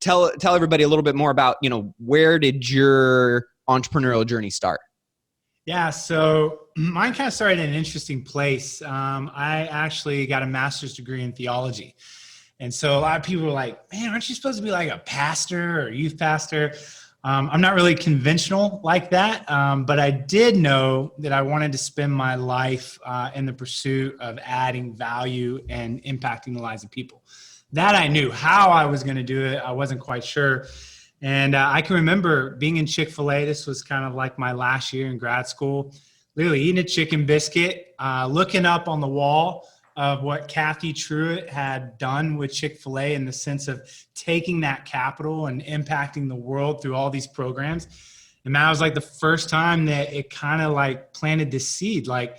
tell everybody a little bit more about, where did your entrepreneurial journey start? Yeah, so mine kind of started in an interesting place. I actually got a master's degree in theology. And so a lot of people were like, man, aren't you supposed to be like a pastor or youth pastor? I'm not really conventional like that, but I did know that I wanted to spend my life in the pursuit of adding value and impacting the lives of people. That I knew. How I was going to do it, I wasn't quite sure. And I can remember being in Chick-fil-A. This was kind of like my last year in grad school, literally eating a chicken biscuit, looking up on the wall of what Kathy Truitt had done with Chick-fil-A in the sense of taking that capital and impacting the world through all these programs. And that was like the first time that it kind of like planted this seed. Like,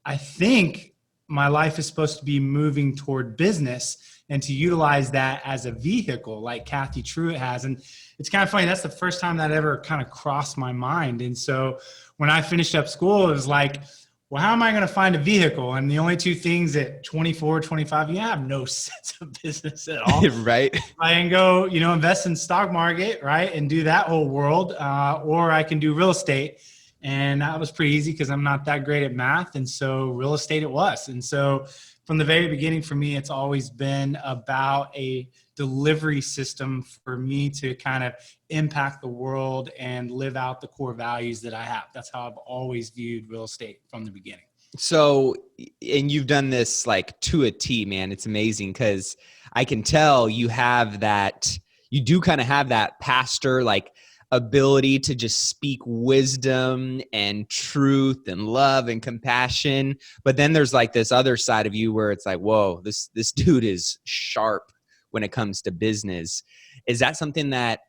I think my life is supposed to be moving toward business and to utilize that as a vehicle like Kathy Truitt has. And it's kind of funny. That's the first time that ever kind of crossed my mind. And so when I finished up school, it was like, well, how am I going to find a vehicle? And the only two things at 24, 25, you have no sense of business at all. Right. I can go, invest in stock market, right, and do that whole world, or I can do real estate. And that was pretty easy because I'm not that great at math. And so real estate it was. And so from the very beginning for me, it's always been about a delivery system for me to kind of impact the world and live out the core values that I have. That's how I've always viewed real estate from the beginning. So, and you've done this like to a T, man. It's amazing because I can tell you have that, you do kind of have that pastor like ability to just speak wisdom and truth and love and compassion. But then there's like this other side of you where it's like, whoa, this dude is sharp when it comes to business. Is that something that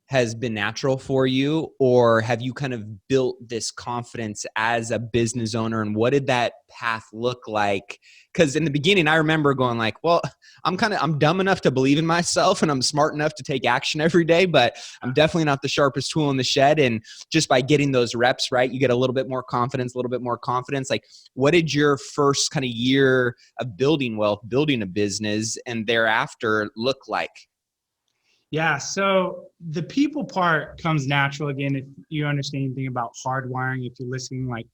has been natural for you, or have you kind of built this confidence as a business owner? And what did that path look like? Because in the beginning, I remember going like, well, I'm dumb enough to believe in myself and I'm smart enough to take action every day, but I'm definitely not the sharpest tool in the shed. And just by getting those reps, right, you get a little bit more confidence. Like, what did your first kind of year of building wealth, building a business, and thereafter look like? Yeah, so the people part comes natural. Again, if you understand anything about hardwiring, if you're listening like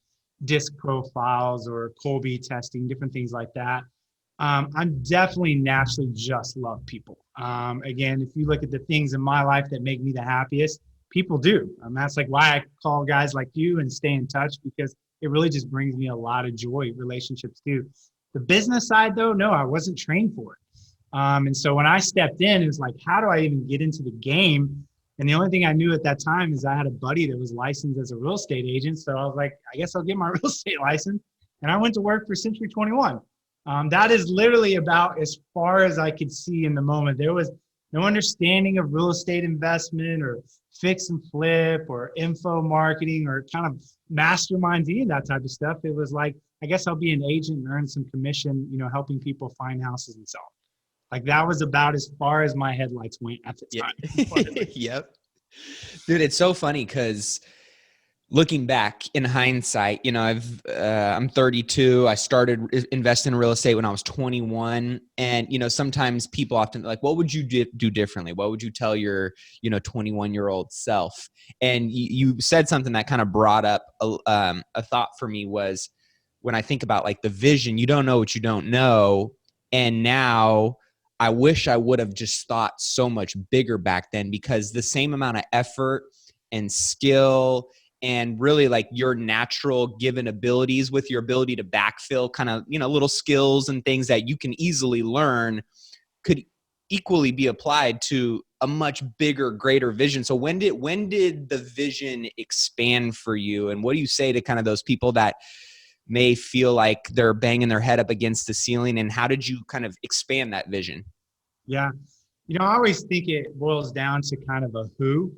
disc profiles or Colby testing, different things like that, I'm definitely naturally just love people. Again, if you look at the things in my life that make me the happiest, people do. That's like why I call guys like you and stay in touch, because it really just brings me a lot of joy. Relationships do. The business side though, no, I wasn't trained for it. And so when I stepped in, it was like, how do I even get into the game? And the only thing I knew at that time is I had a buddy that was licensed as a real estate agent. So I was like, I guess I'll get my real estate license. And I went to work for Century 21. That is literally about as far as I could see in the moment. There was no understanding of real estate investment or fix and flip or info marketing or kind of masterminds, any of that type of stuff. It was like, I guess I'll be an agent and earn some commission, helping people find houses and sell. Like that was about as far as my headlights went at the time. Yep. Dude, it's so funny because looking back in hindsight, I'm 32. I started investing in real estate when I was 21. And, sometimes people often like, what would you do differently? What would you tell your, 21-year-old self? And you said something that kind of brought up a thought for me was when I think about like the vision, you don't know what you don't know. And now I wish I would have just thought so much bigger back then, because the same amount of effort and skill and really like your natural given abilities with your ability to backfill kind of, little skills and things that you can easily learn could equally be applied to a much bigger, greater vision. So when did the vision expand for you? And what do you say to kind of those people that may feel like they're banging their head up against the ceiling, and how did you kind of expand that vision? Yeah. I always think it boils down to kind of a who,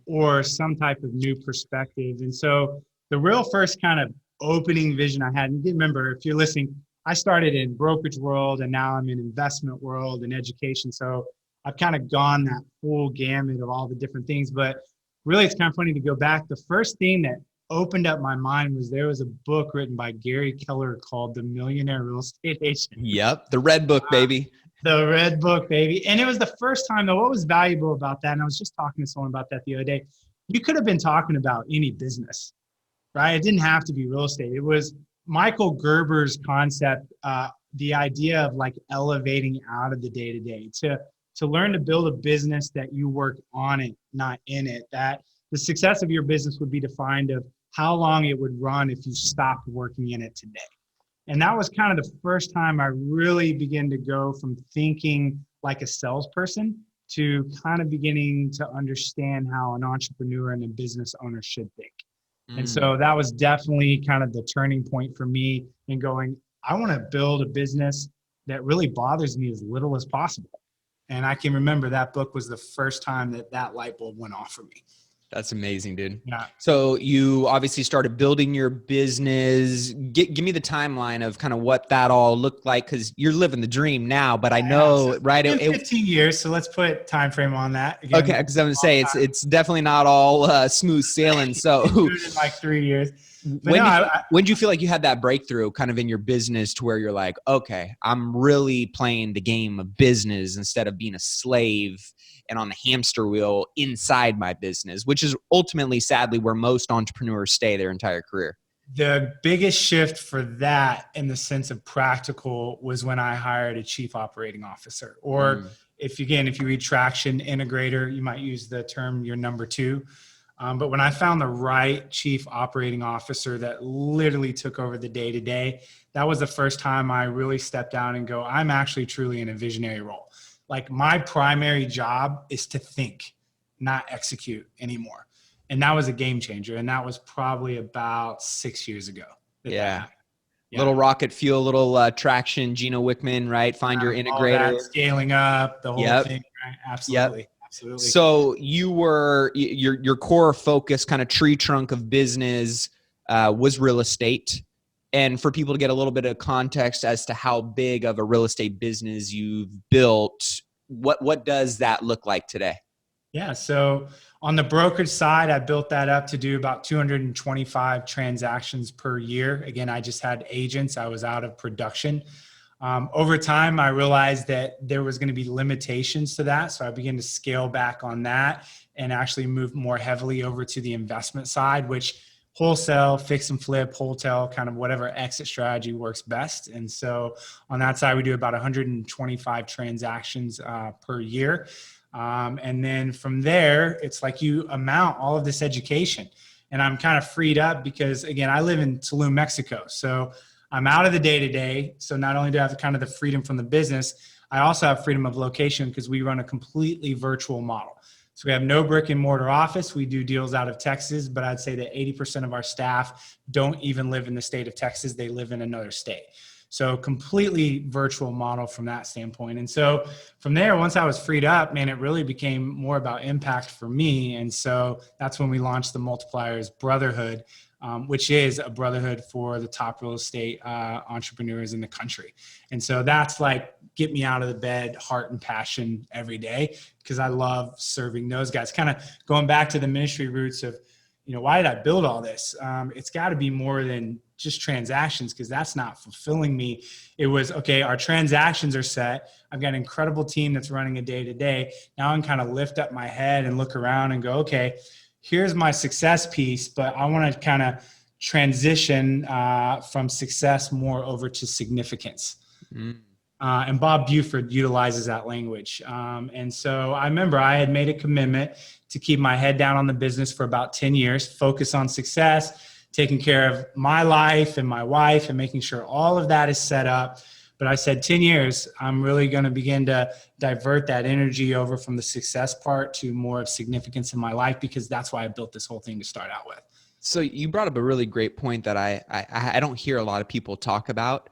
or some type of new perspective. And so the real first kind of opening vision I had, and remember, if you're listening, I started in brokerage world and now I'm in investment world and education. So I've kind of gone that full gamut of all the different things, but really it's kind of funny to go back. The first thing that opened up my mind was there was a book written by Gary Keller called The Millionaire Real Estate Agent. Yep. The red book, baby. The red book, baby. And it was the first time though, what was valuable about that, and I was just talking to someone about that the other day, you could have been talking about any business, right? It didn't have to be real estate. It was Michael Gerber's concept, the idea of like elevating out of the day-to-day to learn to build a business that you work on it, not in it. That the success of your business would be defined of how long it would run if you stopped working in it today. And that was kind of the first time I really began to go from thinking like a salesperson to kind of beginning to understand how an entrepreneur and a business owner should think. And so that was definitely kind of the turning point for me in going, I want to build a business that really bothers me as little as possible. And I can remember that book was the first time that that light bulb went off for me. That's amazing, dude. Yeah. So you obviously started building your business. Give me the timeline of kind of what that all looked like, because you're living the dream now. But I know, so right? It's been 15 years, so let's put time frame on that. Again, Okay, because I'm gonna say it's definitely not all smooth sailing. So in like 3 years. When do you feel like you had that breakthrough kind of in your business to where you're like, okay, I'm really playing the game of business instead of being a slave and on the hamster wheel inside my business, which is ultimately, sadly, where most entrepreneurs stay their entire career? The biggest shift for that in the sense of practical was when I hired a chief operating officer. Or if you read Traction Integrator, you might use the term your number two. But when I found the right chief operating officer that literally took over the day-to-day, that was the first time I really stepped down and go, I'm actually truly in a visionary role. Like my primary job is to think, not execute anymore. And that was a game changer. And that was probably about 6 years ago. Yeah. Little rocket fuel, little traction, Gino Wickman, right? Find your integrator. Scaling up, the whole thing, right? Absolutely. Yep. Absolutely. So you were, your core focus, kind of tree trunk of business was real estate. And for people to get a little bit of context as to how big of a real estate business you've built, what does that look like today? Yeah. So on the brokerage side, I built that up to do about 225 transactions per year. Again, I just had agents. I was out of production. Over time, I realized that there was going to be limitations to that. So I began to scale back on that and actually move more heavily over to the investment side, which wholesale, fix and flip, wholesale, kind of whatever exit strategy works best. And so on that side, we do about 125 transactions per year. And then from there, it's like you amount all of this education. And I'm kind of freed up because, again, I live in Tulum, Mexico. So I'm out of the day-to-day. So not only do I have kind of the freedom from the business, I also have freedom of location because we run a completely virtual model. So we have no brick and mortar office. We do deals out of Texas, but I'd say that 80% of our staff don't even live in the state of Texas. They live in another state. So completely virtual model from that standpoint. And so from there, once I was freed up, man, it really became more about impact for me. And so that's when we launched the Multipliers Brotherhood, which is a brotherhood for the top real estate entrepreneurs in the country. And so that's like, get me out of the bed, heart and passion every day, because I love serving those guys. Kind of going back to the ministry roots of, why did I build all this? It's got to be more than just transactions, because that's not fulfilling me. It was, okay, our transactions are set. I've got an incredible team that's running a day-to-day. Now I can kind of lift up my head and look around and go, okay, here's my success piece, but I want to kind of transition from success more over to significance. And Bob Buford utilizes that language. And so I remember I had made a commitment to keep my head down on the business for about 10 years, focus on success, taking care of my life and my wife and making sure all of that is set up. But I said 10 years, I'm really going to begin to divert that energy over from the success part to more of significance in my life, because that's why I built this whole thing to start out with. So you brought up a really great point that I don't hear a lot of people talk about.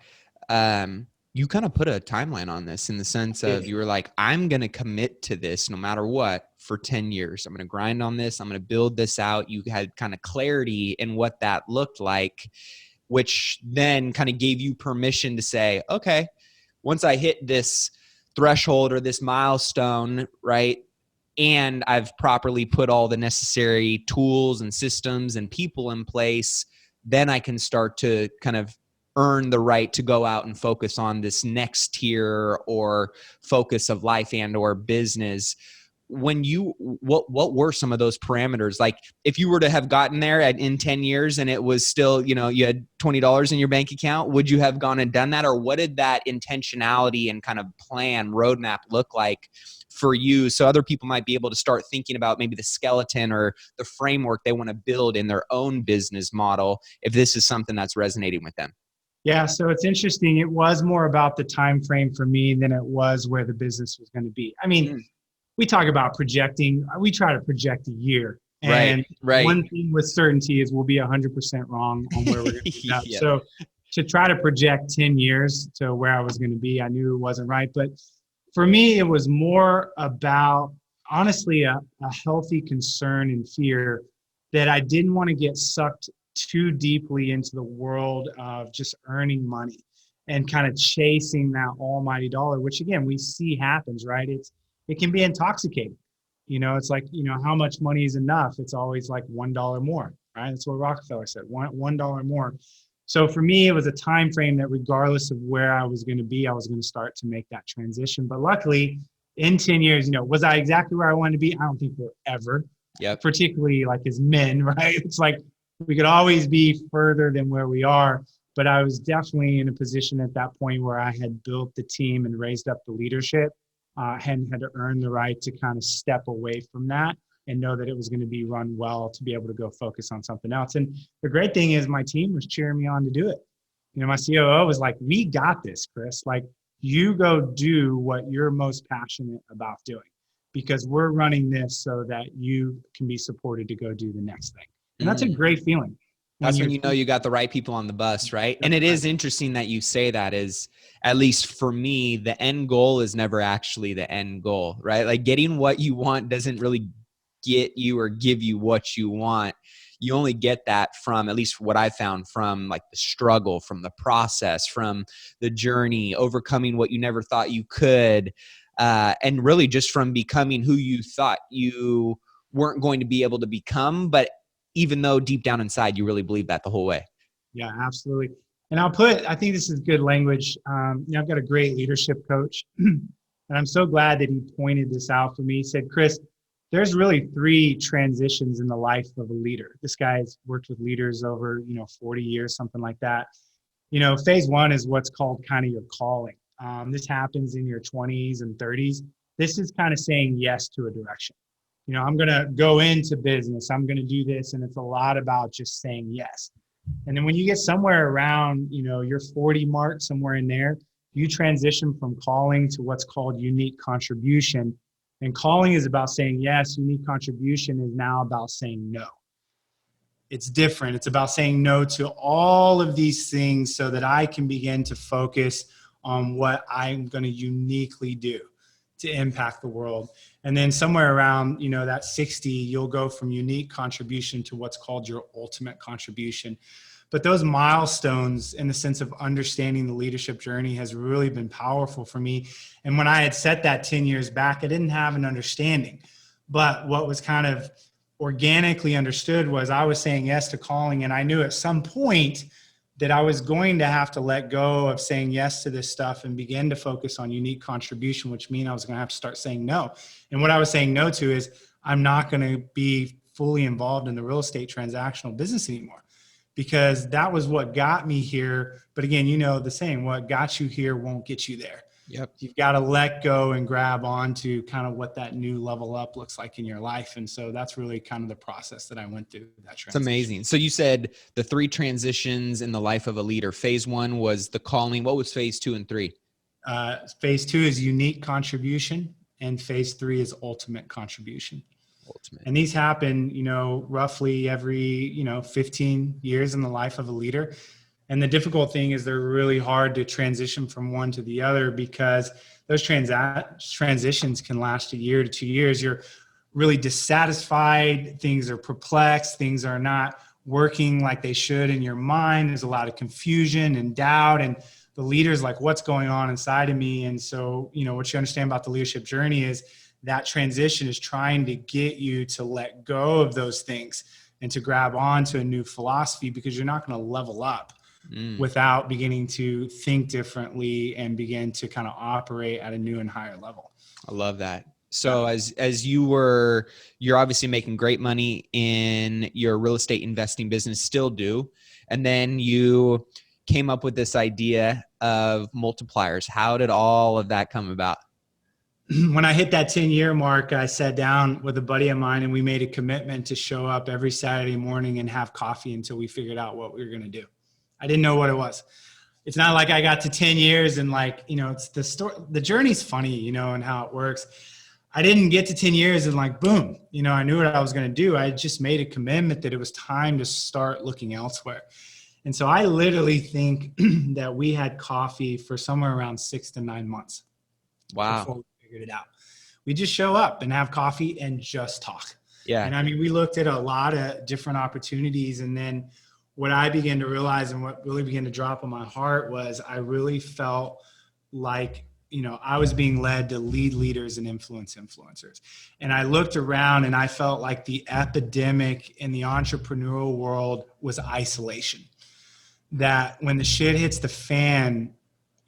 You kind of put a timeline on this in the sense of you were like, I'm going to commit to this no matter what for 10 years. I'm going to grind on this. I'm going to build this out. You had kind of clarity in what that looked like, which then kind of gave you permission to say, okay, once I hit this threshold or this milestone, right, and I've properly put all the necessary tools and systems and people in place, then I can start to kind of earn the right to go out and focus on this next tier or focus of life and or business. What were some of those parameters? Like if you were to have gotten there in 10 years and it was still, you had $20 in your bank account, would you have gone and done that? Or what did that intentionality and kind of plan roadmap look like for you? So other people might be able to start thinking about maybe the skeleton or the framework they want to build in their own business model, if this is something that's resonating with them. Yeah, so it's interesting. It was more about the time frame for me than it was where the business was going to be. I mean, we talk about projecting. We try to project a year. And one thing with certainty is we'll be 100% wrong on where we're going to be. Yeah. So to try to project 10 years to where I was going to be, I knew it wasn't right. But for me, it was more about, honestly, a healthy concern and fear that I didn't want to get sucked too deeply into the world of just earning money and kind of chasing that almighty dollar, which again, we see happens, right? It can be intoxicating. It's like, how much money is enough? It's always like $1 more, right? That's what Rockefeller said, $1 more. So for me, it was a time frame that regardless of where I was going to be, I was going to start to make that transition. But luckily, in 10 years, was I exactly where I wanted to be? I don't think we're ever. Yeah. Particularly like as men, right? It's like we could always be further than where we are. But I was definitely in a position at that point where I had built the team and raised up the leadership. And had to earn the right to kind of step away from that and know that it was going to be run well to be able to go focus on something else. And the great thing is my team was cheering me on to do it. My COO was like, we got this, Chris. Like, you go do what you're most passionate about doing because we're running this so that you can be supported to go do the next thing. And that's a great feeling. That's when you know you got the right people on the bus, right? And it is interesting that you say that is, at least for me, the end goal is never actually the end goal, right? Like getting what you want doesn't really get you or give you what you want. You only get that from, at least what I found, from like the struggle, from the process, from the journey, overcoming what you never thought you could, and really just from becoming who you thought you weren't going to be able to become, but even though deep down inside, you really believe that the whole way. Yeah, absolutely. And I think this is good language. I've got a great leadership coach, and I'm so glad that he pointed this out for me. He said, Chris, there's really 3 transitions in the life of a leader. This guy's worked with leaders over, 40 years, something like that. Phase 1 is what's called kind of your calling. This happens in your 20s and 30s. This is kind of saying yes to a direction. I'm going to go into business. I'm going to do this. And it's a lot about just saying yes. And then when you get somewhere around, your 40 mark, somewhere in there, you transition from calling to what's called unique contribution. And calling is about saying yes. Unique contribution is now about saying no. It's different. It's about saying no to all of these things so that I can begin to focus on what I'm going to uniquely do to impact the world. And then somewhere around, that 60, you'll go from unique contribution to what's called your ultimate contribution. But those milestones in the sense of understanding the leadership journey has really been powerful for me. And when I had set that 10 years back, I didn't have an understanding. But what was kind of organically understood was I was saying yes to calling. And I knew at some point that I was going to have to let go of saying yes to this stuff and begin to focus on unique contribution, which means I was going to have to start saying no. And what I was saying no to is I'm not going to be fully involved in the real estate transactional business anymore, because that was what got me here. But again, the saying, what got you here won't get you there. Yep. You've got to let go and grab onto kind of what that new level up looks like in your life. And so that's really kind of the process that I went through. It's amazing. So you said the 3 transitions in the life of a leader. Phase 1 was the calling. What was phase 2 and 3? Phase 2 is unique contribution, and phase 3 is ultimate contribution. And these happen, roughly every, 15 years in the life of a leader. And the difficult thing is they're really hard to transition from one to the other because those transitions can last a year to 2 years. You're really dissatisfied. Things are perplexed. Things are not working like they should in your mind. There's a lot of confusion and doubt. And the leader's like, what's going on inside of me? And so, what you understand about the leadership journey is that transition is trying to get you to let go of those things and to grab on to a new philosophy, because you're not going to level up without beginning to think differently and begin to kind of operate at a new and higher level. I love that. So as you're obviously making great money in your real estate investing business, still do. And then you came up with this idea of multipliers. How did all of that come about? When I hit that 10-year mark, I sat down with a buddy of mine and we made a commitment to show up every Saturday morning and have coffee until we figured out what we were going to do. I didn't know what it was. It's not like I got to 10 years and like, it's the story, the journey's funny, and how it works. I didn't get to 10 years and like, boom, I knew what I was going to do. I just made a commitment that it was time to start looking elsewhere. And so I literally think that we had coffee for somewhere around 6 to 9 months. Wow. Before we figured it out. We just show up and have coffee and just talk. Yeah. And I mean, we looked at a lot of different opportunities. And then what I began to realize and what really began to drop on my heart was I really felt like, I was being led to lead leaders and influence influencers. And I looked around and I felt like the epidemic in the entrepreneurial world was isolation. That when the shit hits the fan,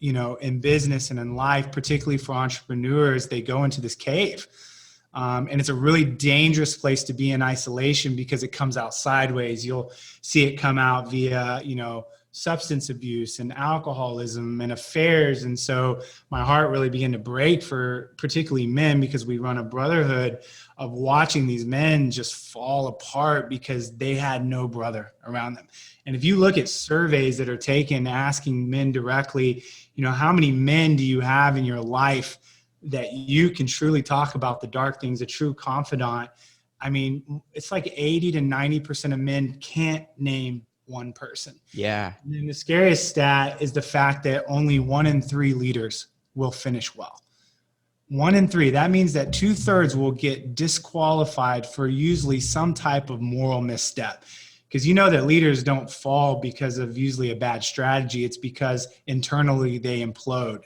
in business and in life, particularly for entrepreneurs, they go into this cave. And it's a really dangerous place to be in isolation because it comes out sideways. You'll see it come out via, substance abuse and alcoholism and affairs. And so my heart really began to break for particularly men because we run a brotherhood of watching these men just fall apart because they had no brother around them. And if you look at surveys that are taken asking men directly, how many men do you have in your life that you can truly talk about the dark things, a true confidant? I mean, it's like 80 to 90% of men can't name one person. Yeah. And then the scariest stat is the fact that only 1 in 3 leaders will finish well. 1 in 3. That means that 2/3 will get disqualified for usually some type of moral misstep. Because that leaders don't fall because of usually a bad strategy. It's because internally they implode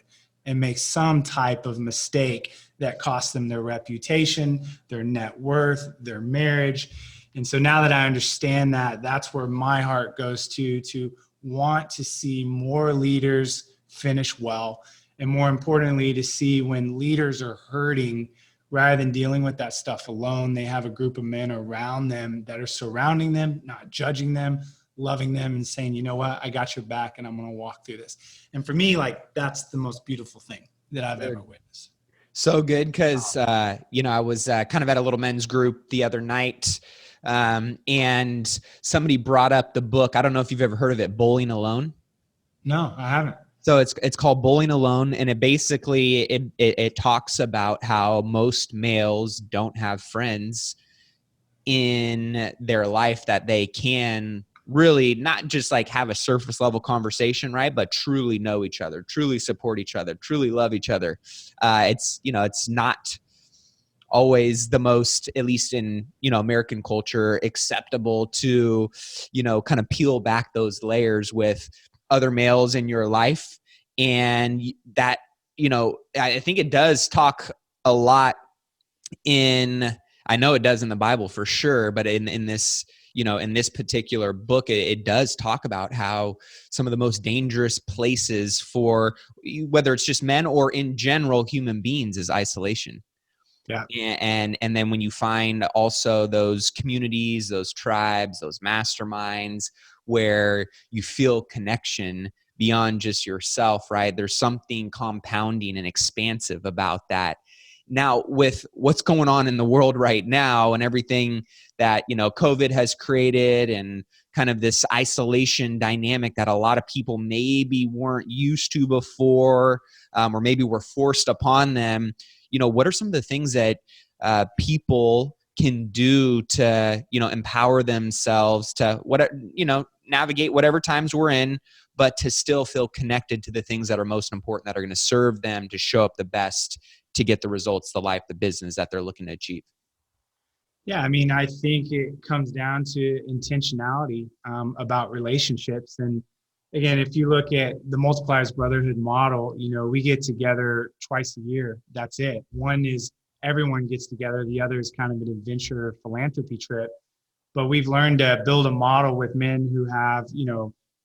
and make some type of mistake that costs them their reputation, their net worth, their marriage. And so now that I understand that, that's where my heart goes to want to see more leaders finish well. And more importantly, to see when leaders are hurting, rather than dealing with that stuff alone, they have a group of men around them that are surrounding them, not judging them, loving them and saying, you know what, I got your back and I'm going to walk through this. And for me, like, that's the most beautiful thing that I've ever witnessed. So good. Because, I was kind of at a little men's group the other night. And somebody brought up the book. I don't know if you've ever heard of it, Bowling Alone. No, I haven't. So it's called Bowling Alone, and it basically it talks about how most males don't have friends in their life that they can really not just like have a surface level conversation, right? But truly know each other, truly support each other, truly love each other. It's not always the most, at least in, American culture, acceptable to, kind of peel back those layers with other males in your life. And that, I think it does talk a lot I know it does in the Bible for sure, but in this, in this particular book, it does talk about how some of the most dangerous places for whether it's just men or in general human beings is isolation. Yeah. And then when you find also those communities, those tribes, those masterminds where you feel connection beyond just yourself, right? There's something compounding and expansive about that. Now, with what's going on in the world right now and everything that, COVID has created and kind of this isolation dynamic that a lot of people maybe weren't used to before, or maybe were forced upon them, what are some of the things that people can do to, empower themselves to navigate whatever times we're in, but to still feel connected to the things that are most important, that are going to serve them to show up the best, to get the results, the life, the business that they're looking to achieve? Yeah, I mean, I think it comes down to intentionality about relationships. And again, if you look at the Multipliers Brotherhood model, we get together twice a year. That's it. One is everyone gets together. The other is kind of an adventure philanthropy trip. But we've learned to build a model with men who have,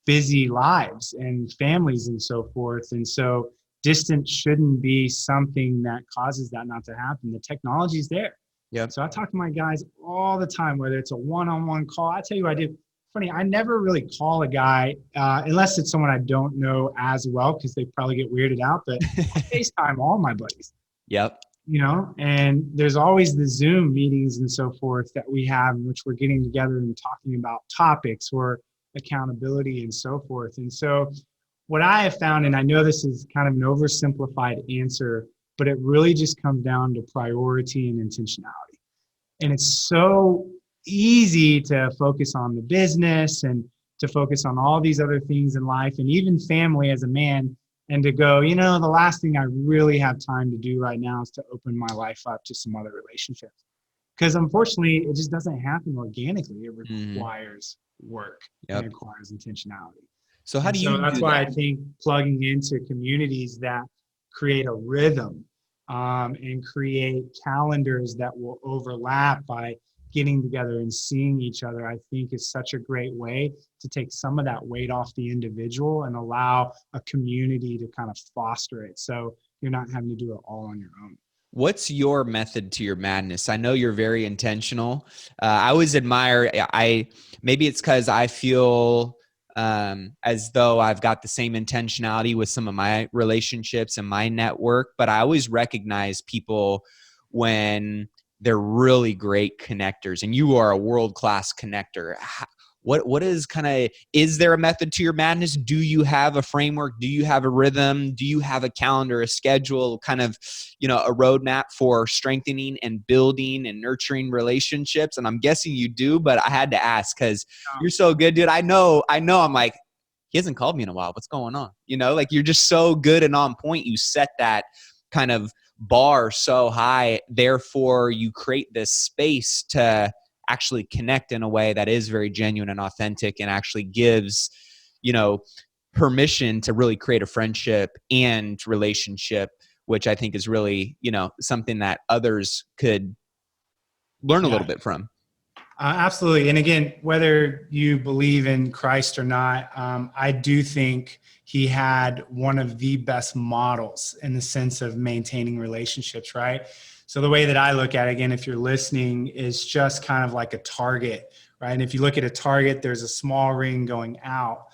busy lives and families and so forth. And so distance shouldn't be something that causes that not to happen. The technology's there. Yep. So I talk to my guys all the time, whether it's a one-on-one call. I tell you what I do. Funny, I never really call a guy unless it's someone I don't know as well, because they probably get weirded out, but I FaceTime all my buddies. Yep. And there's always the Zoom meetings and so forth that we have in which we're getting together and talking about topics or accountability and so forth. And so what I have found, and I know this is kind of an oversimplified answer, but it really just comes down to priority and intentionality. And it's so easy to focus on the business and to focus on all these other things in life and even family as a man, and to go, the last thing I really have time to do right now is to open my life up to some other relationships. Because unfortunately, it just doesn't happen organically. It requires work. Yep. And it requires intentionality. So how do you do that? That's why I think plugging into communities that create a rhythm and create calendars that will overlap by getting together and seeing each other, I think is such a great way to take some of that weight off the individual and allow a community to kind of foster it. So you're not having to do it all on your own. What's your method to your madness? I know you're very intentional. I always admire, maybe it's because I feel as though I've got the same intentionality with some of my relationships and my network, but I always recognize people when they're really great connectors, and you are a world-class connector. What is is there a method to your madness? Do you have a framework? Do you have a rhythm? Do you have a calendar, a schedule, a roadmap for strengthening and building and nurturing relationships? And I'm guessing you do, but I had to ask because you're so good, dude. I know. I'm like, he hasn't called me in a while. What's going on? You're just so good and on point. You set that kind of bar so high. Therefore, you create this space to actually connect in a way that is very genuine and authentic and actually gives, permission to really create a friendship and relationship, which I think is really, something that others could learn a little bit from. Absolutely. And again, whether you believe in Christ or not, I do think he had one of the best models in the sense of maintaining relationships, right? So the way that I look at it, again, if you're listening, is just kind of like a target, right? And if you look at a target, there's a small ring going out.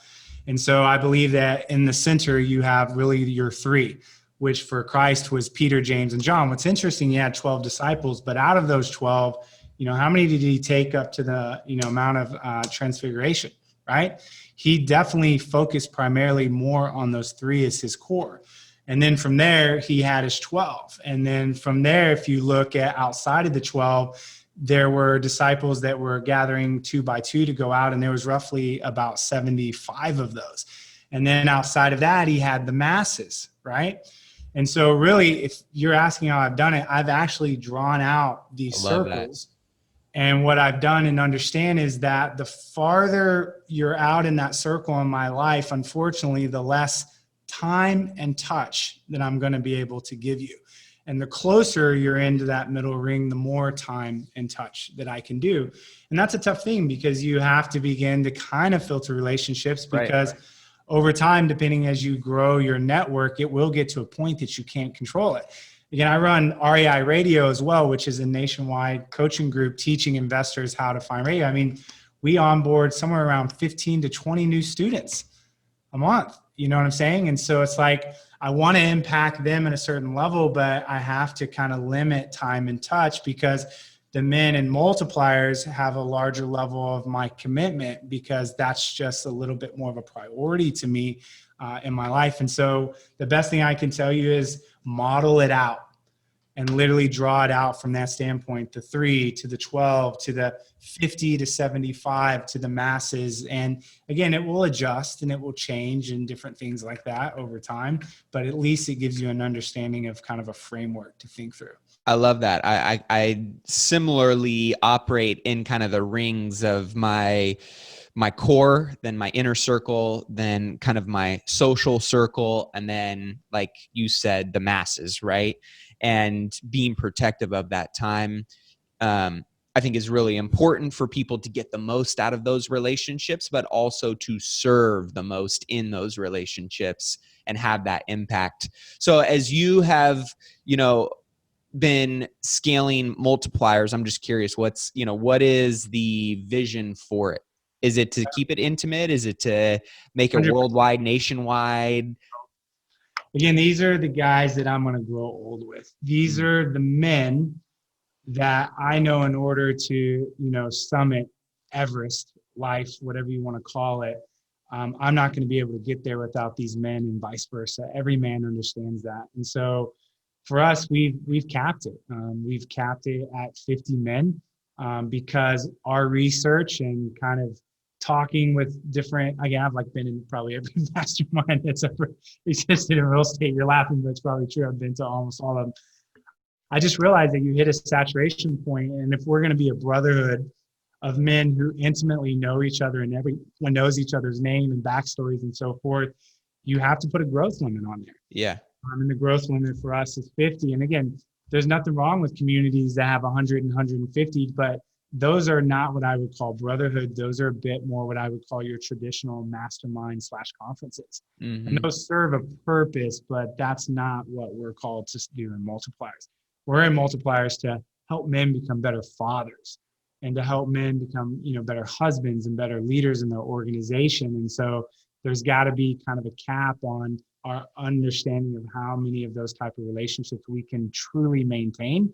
And so I believe that in the center, you have really your three, which for Christ was Peter, James, and John. What's interesting, he had 12 disciples, but out of those 12, how many did he take up to the, amount of transfiguration, right? He definitely focused primarily more on those three as his core. And then from there, he had his 12. And then from there, if you look at outside of the 12, there were disciples that were gathering 2 by 2 to go out. And there was roughly about 75 of those. And then outside of that, he had the masses, right? And so really, if you're asking how I've done it, I've actually drawn out these circles. And what I've done and understand is that the farther you're out in that circle in my life, unfortunately, the less time and touch that I'm going to be able to give you. And the closer you're into that middle ring, the more time and touch that I can do. And that's a tough thing because you have to begin to kind of filter relationships because over time, depending as you grow your network, it will get to a point that you can't control it. Again, I run REI Radio as well, which is a nationwide coaching group teaching investors how to find radio. I mean, we onboard somewhere around 15 to 20 new students a month. You know what I'm saying? And so it's like, I want to impact them at a certain level, but I have to kind of limit time and touch because the men and multipliers have a larger level of my commitment because that's just a little bit more of a priority to me in my life. And so the best thing I can tell you is model it out and literally draw it out from that standpoint, the 3 to the 12 to the 50 to 75 to the masses. And again, it will adjust and it will change and different things like that over time, but at least it gives you an understanding of kind of a framework to think through. I love that. I similarly operate in kind of the rings of my core, then my inner circle, then kind of my social circle, and then, like you said, the masses, right? And being protective of that time. I think is really important for people to get the most out of those relationships, but also to serve the most in those relationships and have that impact. So as you have, been scaling multipliers, I'm just curious, what is the vision for it? Is it to keep it intimate? Is it to make it 100%. worldwide, nationwide? Again, these are the guys that I'm going to grow old with. These are the men that I know in order to, summit Everest life, whatever you want to call it. I'm not going to be able to get there without these men, and vice versa. Every man understands that. And so for us, we've capped it. We've capped it at 50 men because our research and kind of talking with different, again, I've been in probably every mastermind that's ever existed in real estate. You're laughing, but it's probably true. I've been to almost all of them. I just realized that you hit a saturation point, and if we're going to be a brotherhood of men who intimately know each other and everyone knows each other's name and backstories and so forth, you have to put a growth limit on there. Yeah. And the growth limit for us is 50. And again, there's nothing wrong with communities that have 100 and 150, but those are not what I would call brotherhood. Those are a bit more what I would call your traditional mastermind / conferences. Mm-hmm. And those serve a purpose, but that's not what we're called to do in multipliers. We're in multipliers to help men become better fathers and to help men become, better husbands and better leaders in their organization. And so there's got to be kind of a cap on our understanding of how many of those type of relationships we can truly maintain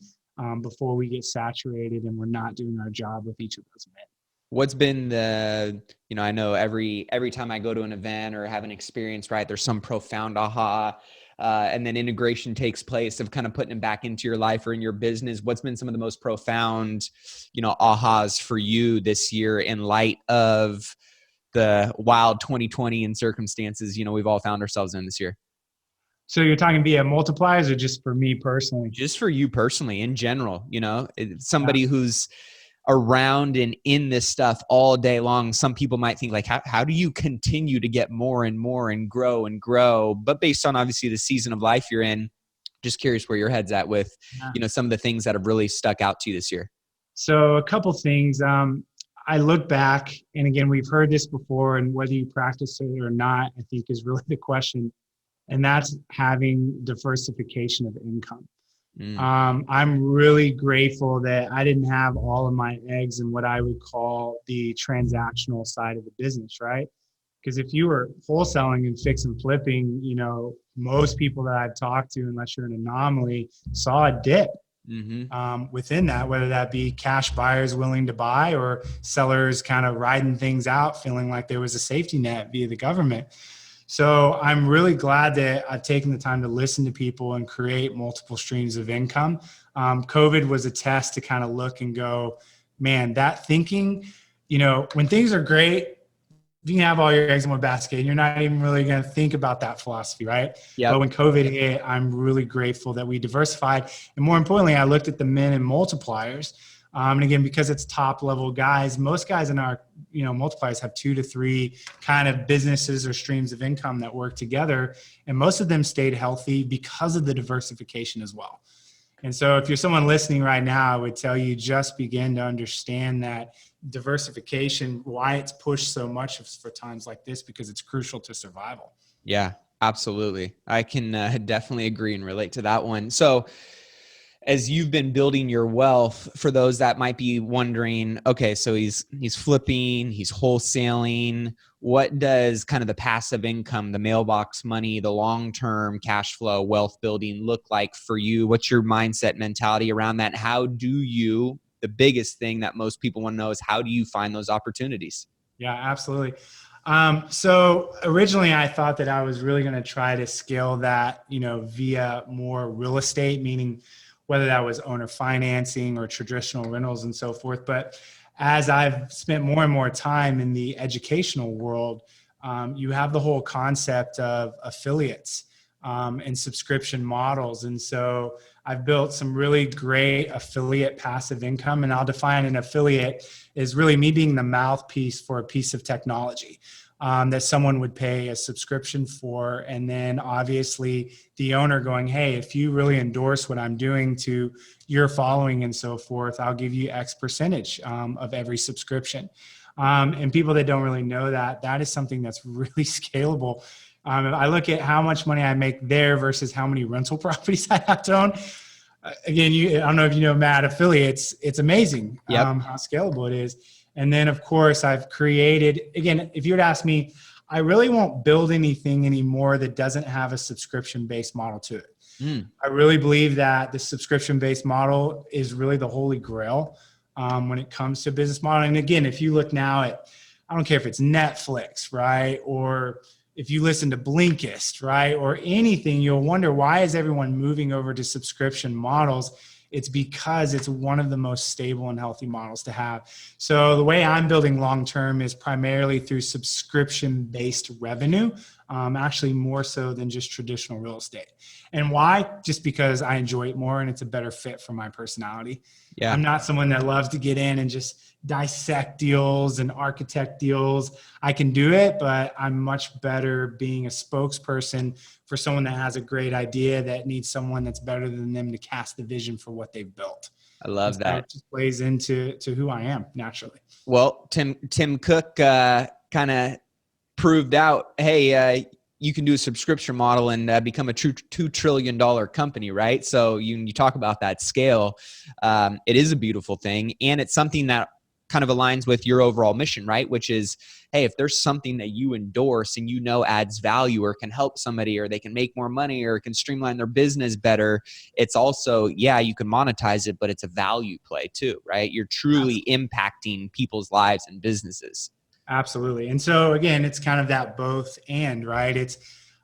before we get saturated and we're not doing our job with each of those men. What's been the, I know every time I go to an event or have an experience, right, there's some profound aha, and then integration takes place of kind of putting it back into your life or in your business. What's been some of the most profound, ahas for you this year in light of the wild 2020 and circumstances, we've all found ourselves in this year? So you're talking via multipliers or just for me personally? Just for you personally, in general, somebody who's around and in this stuff all day long. Some people might think like, how do you continue to get more and more and grow and grow? But based on obviously the season of life you're in, just curious where your head's at with, some of the things that have really stuck out to you this year. So a couple things. I look back, and again, we've heard this before, and whether you practice it or not, I think is really the question. And that's having diversification of income. I'm really grateful that I didn't have all of my eggs in what I would call the transactional side of the business, right? Because if you were wholesaling and fix and flipping, most people that I've talked to, unless you're an anomaly, saw a dip within that, whether that be cash buyers willing to buy or sellers kind of riding things out, feeling like there was a safety net via the government. So I'm really glad that I've taken the time to listen to people and create multiple streams of income. COVID was a test to kind of look and go, man, that thinking, when things are great, you can have all your eggs in one basket and you're not even really going to think about that philosophy, right? Yep. But when COVID hit, I'm really grateful that we diversified. And more importantly, I looked at the men and multipliers. And again, because it's top level guys, most guys in our, multipliers have 2 to 3 kind of businesses or streams of income that work together. And most of them stayed healthy because of the diversification as well. And so if you're someone listening right now, I would tell you just begin to understand that diversification, why it's pushed so much for times like this, because it's crucial to survival. Yeah, absolutely. I can definitely agree and relate to that one. So as you've been building your wealth, for those that might be wondering, okay, so he's flipping, he's wholesaling. What does kind of the passive income, the mailbox money, the long-term cash flow, wealth building look like for you? What's your mindset mentality around that? How do you, the biggest thing that most people want to know is how do you find those opportunities? Yeah, absolutely. So originally I thought that I was really going to try to scale that, via more real estate, meaning whether that was owner financing or traditional rentals and so forth. But as I've spent more and more time in the educational world, you have the whole concept of affiliates and subscription models. And so I've built some really great affiliate passive income. And I'll define an affiliate as really me being the mouthpiece for a piece of technology that someone would pay a subscription for. And then obviously the owner going, hey, if you really endorse what I'm doing to, your following and so forth, I'll give you X percentage of every subscription. And people that don't really know that is something that's really scalable. If I look at how much money I make there versus how many rental properties I have to own, again, I don't know if you know Matt affiliates, it's amazing how scalable it is. And then of course I've created, again, if you would ask me, I really won't build anything anymore that doesn't have a subscription-based model to it. I really believe that the subscription-based model is really the holy grail when it comes to business model. And again, if you look now at, I don't care if it's Netflix, right? Or if you listen to Blinkist, right? Or anything, you'll wonder, why is everyone moving over to subscription models? It's because it's one of the most stable and healthy models to have. So the way I'm building long-term is primarily through subscription-based revenue, actually more so than just traditional real estate. And why? Just because I enjoy it more and it's a better fit for my personality. Yeah. I'm not someone that loves to get in and just dissect deals and architect deals. I can do it, but I'm much better being a spokesperson for someone that has a great idea that needs someone that's better than them to cast the vision for what they've built. I love that. It just plays into who I am naturally. Well, Tim Cook kind of proved out, hey, you can do a subscription model and become a true $2 trillion company, right? So you talk about that scale. It is a beautiful thing. And it's something that kind of aligns with your overall mission, right? Which is, hey, if there's something that you endorse and you know adds value or can help somebody or they can make more money or can streamline their business better, it's also, yeah, you can monetize it, but it's a value play too, right? You're truly impacting people's lives and businesses. Absolutely. And so again, it's kind of that both and, right? It's,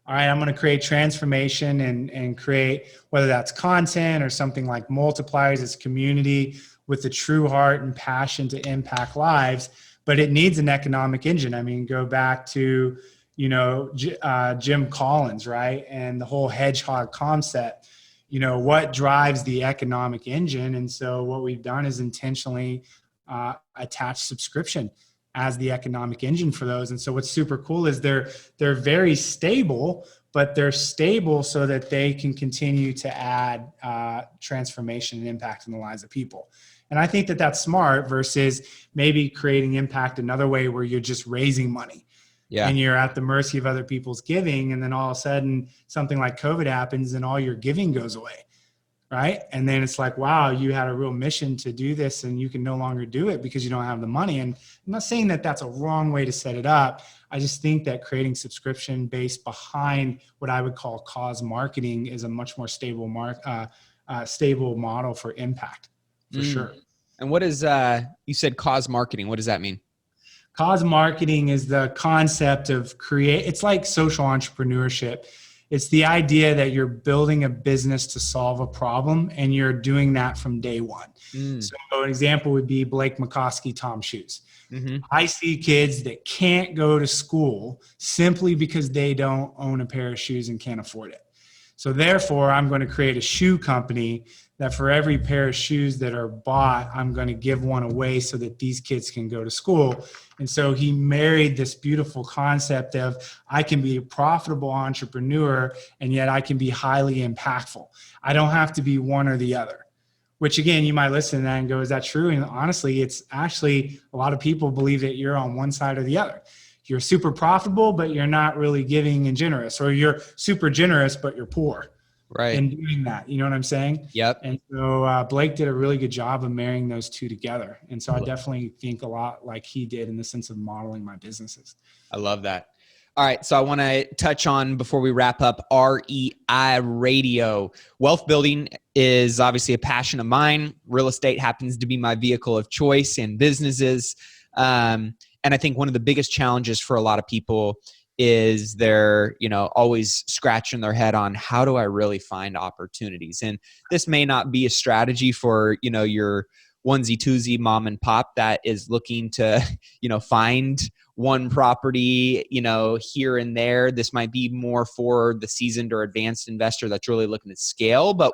all right, I'm going to create transformation and create, whether that's content or something like multipliers, it's community with the true heart and passion to impact lives, but it needs an economic engine. I mean, go back to, Jim Collins, right? And the whole hedgehog concept, what drives the economic engine? And so what we've done is intentionally attach subscription as the economic engine for those. And so what's super cool is they're very stable, but they're stable so that they can continue to add transformation and impact in the lives of people. And I think that that's smart versus maybe creating impact another way where you're just raising money. Yeah. And you're at the mercy of other people's giving. And then all of a sudden something like COVID happens and all your giving goes away. Right. And then it's like, wow, you had a real mission to do this and you can no longer do it because you don't have the money. And I'm not saying that that's a wrong way to set it up. I just think that creating subscription based behind what I would call cause marketing is a much more stable stable model for impact for sure. And what is, you said cause marketing. What does that mean? Cause marketing is the concept of it's like social entrepreneurship. It's the idea that you're building a business to solve a problem and you're doing that from day one. So an example would be Blake McCoskey, Tom Shoes. Mm-hmm. I see kids that can't go to school simply because they don't own a pair of shoes and can't afford it. So therefore, I'm going to create a shoe company that for every pair of shoes that are bought, I'm going to give one away so that these kids can go to school. And so he married this beautiful concept of I can be a profitable entrepreneur and yet I can be highly impactful. I don't have to be one or the other, which again, you might listen to that and go, is that true? And honestly, it's actually a lot of people believe that you're on one side or the other. You're super profitable, but you're not really giving and generous, or you're super generous, but you're poor. Right. And doing that, you know what I'm saying? Yep. And so Blake did a really good job of marrying those two together. And so I definitely think a lot like he did in the sense of modeling my businesses. I love that. All right. So I want to touch on, before we wrap up, REI Radio. Wealth building is obviously a passion of mine. Real estate happens to be my vehicle of choice in businesses. And I think one of the biggest challenges for a lot of people is they're, always scratching their head on how do I really find opportunities? And this may not be a strategy for, your onesie twosie mom and pop that is looking to, find one property, here and there. This might be more for the seasoned or advanced investor that's really looking to scale. But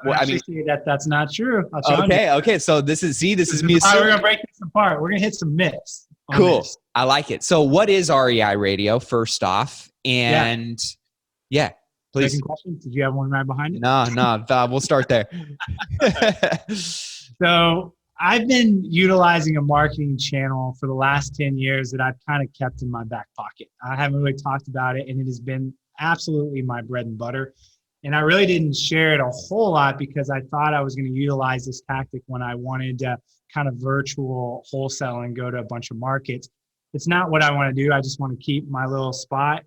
that's not true. Okay. So this is me. We're going to break this apart. We're going to hit some myths. Cool. I like it. So what is REI Radio first off? And please. Second question. Did you have one right behind it? No, we'll start there. So I've been utilizing a marketing channel for the last 10 years that I've kind of kept in my back pocket. I haven't really talked about it, and it has been absolutely my bread and butter. And I really didn't share it a whole lot because I thought I was going to utilize this tactic when I wanted to kind of virtual wholesale and go to a bunch of markets. It's not what I want to do. I just want to keep my little spot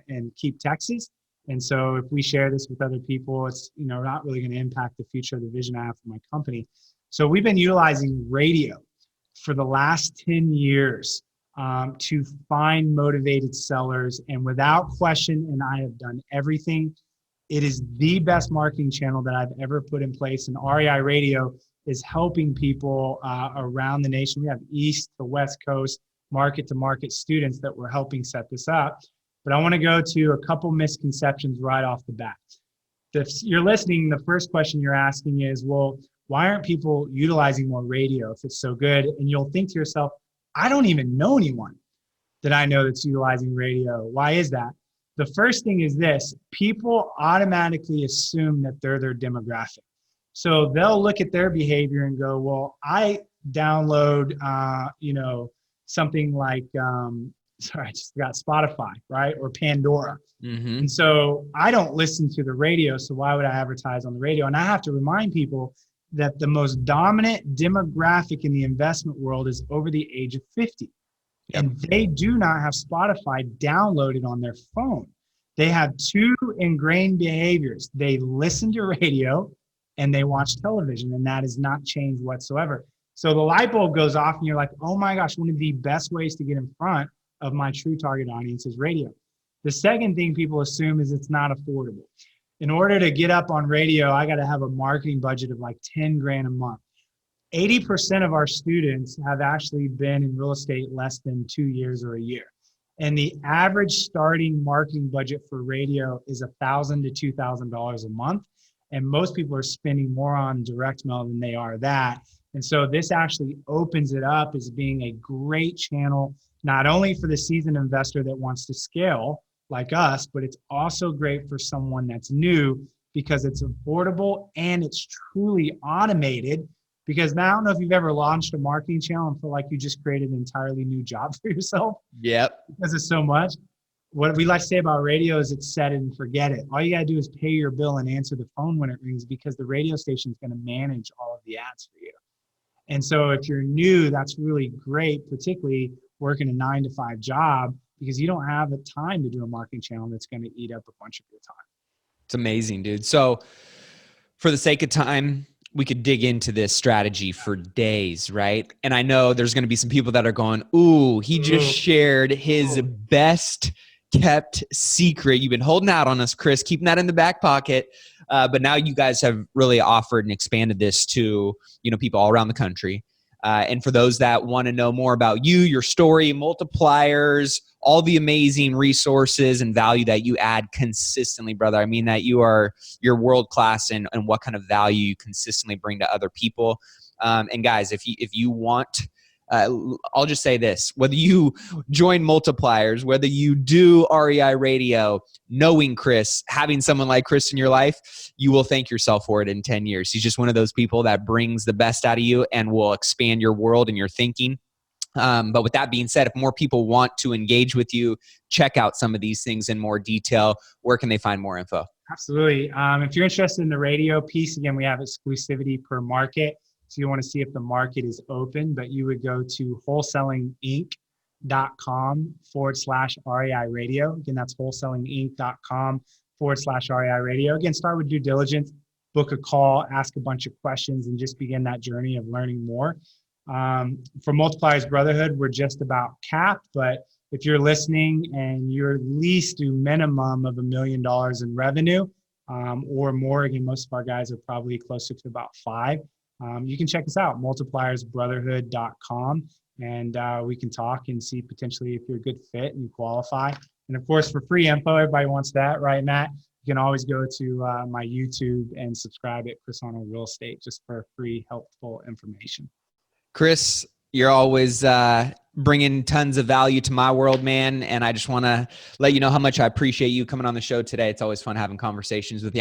and keep Texas. And so if we share this with other people, it's not really going to impact the future of the vision I have for my company. So we've been utilizing radio for the last 10 years to find motivated sellers. And without question, and I have done everything, it is the best marketing channel that I've ever put in place. And REI Radio is helping people around the nation. We have East to West Coast, market to market students that we're helping set this up. But I want to go to a couple misconceptions right off the bat. If you're listening, the first question you're asking is, well, why aren't people utilizing more radio if it's so good? And you'll think to yourself, I don't even know anyone that I know that's utilizing radio. Why is that? The first thing is this: people automatically assume that they're their demographic. So they'll look at their behavior and go, well, I download, something like, I just forgot Spotify, right? Or Pandora. Mm-hmm. And so I don't listen to the radio. So why would I advertise on the radio? And I have to remind people that the most dominant demographic in the investment world is over the age of 50. Yep. And they do not have Spotify downloaded on their phone. They have two ingrained behaviors. They listen to radio and they watch television, and that has not changed whatsoever. So the light bulb goes off and you're like, oh my gosh, one of the best ways to get in front of my true target audience is radio. The second thing people assume is it's not affordable. In order to get up on radio, I got to have a marketing budget of like 10 grand a month. 80% of our students have actually been in real estate less than 2 years or a year. And the average starting marketing budget for radio is $1,000 to $2,000 a month. And most people are spending more on direct mail than they are that. And so this actually opens it up as being a great channel, not only for the seasoned investor that wants to scale like us, but it's also great for someone that's new because it's affordable and it's truly automated. Because now, I don't know if you've ever launched a marketing channel and feel like you just created an entirely new job for yourself. Yep. Because it's so much. What we like to say about radio is it's set it and forget it. All you got to do is pay your bill and answer the phone when it rings, because the radio station is going to manage all of the ads for you. And so if you're new, that's really great, particularly working a 9-to-5 job, because you don't have the time to do a marketing channel that's going to eat up a bunch of your time. It's amazing, dude. So for the sake of time, we could dig into this strategy for days, right? And I know there's going to be some people that are going, ooh, he just shared his best kept secret. You've been holding out on us, Chris, keeping that in the back pocket. But now you guys have really offered and expanded this to, people all around the country. And for those that want to know more about you, your story, multipliers, all the amazing resources and value that you add consistently, brother. I mean that you're world-class in what kind of value you consistently bring to other people. And guys, if you want, I'll just say this: whether you join multipliers, whether you do REI Radio, knowing Chris, having someone like Chris in your life, you will thank yourself for it in 10 years. He's just one of those people that brings the best out of you and will expand your world and your thinking. But with that being said, if more people want to engage with you, check out some of these things in more detail, where can they find more info? Absolutely. If you're interested in the radio piece, again, we have exclusivity per market. So you want to see if the market is open, but you would go to wholesalinginc.com/REI Radio. Again, that's wholesalinginc.com/REI Radio. Again, start with due diligence, book a call, ask a bunch of questions, and just begin that journey of learning more. For Multipliers Brotherhood, we're just about capped, but if you're listening and you're at least do minimum of $1 million in revenue or more, again, most of our guys are probably closer to about 5. You can check us out, multipliersbrotherhood.com, and we can talk and see potentially if you're a good fit and you qualify. And of course, for free info, everybody wants that, right, Matt? You can always go to my YouTube and subscribe at Chris Arnold Real Estate just for free, helpful information. Chris, you're always bringing tons of value to my world, man. And I just want to let you know how much I appreciate you coming on the show today. It's always fun having conversations with you.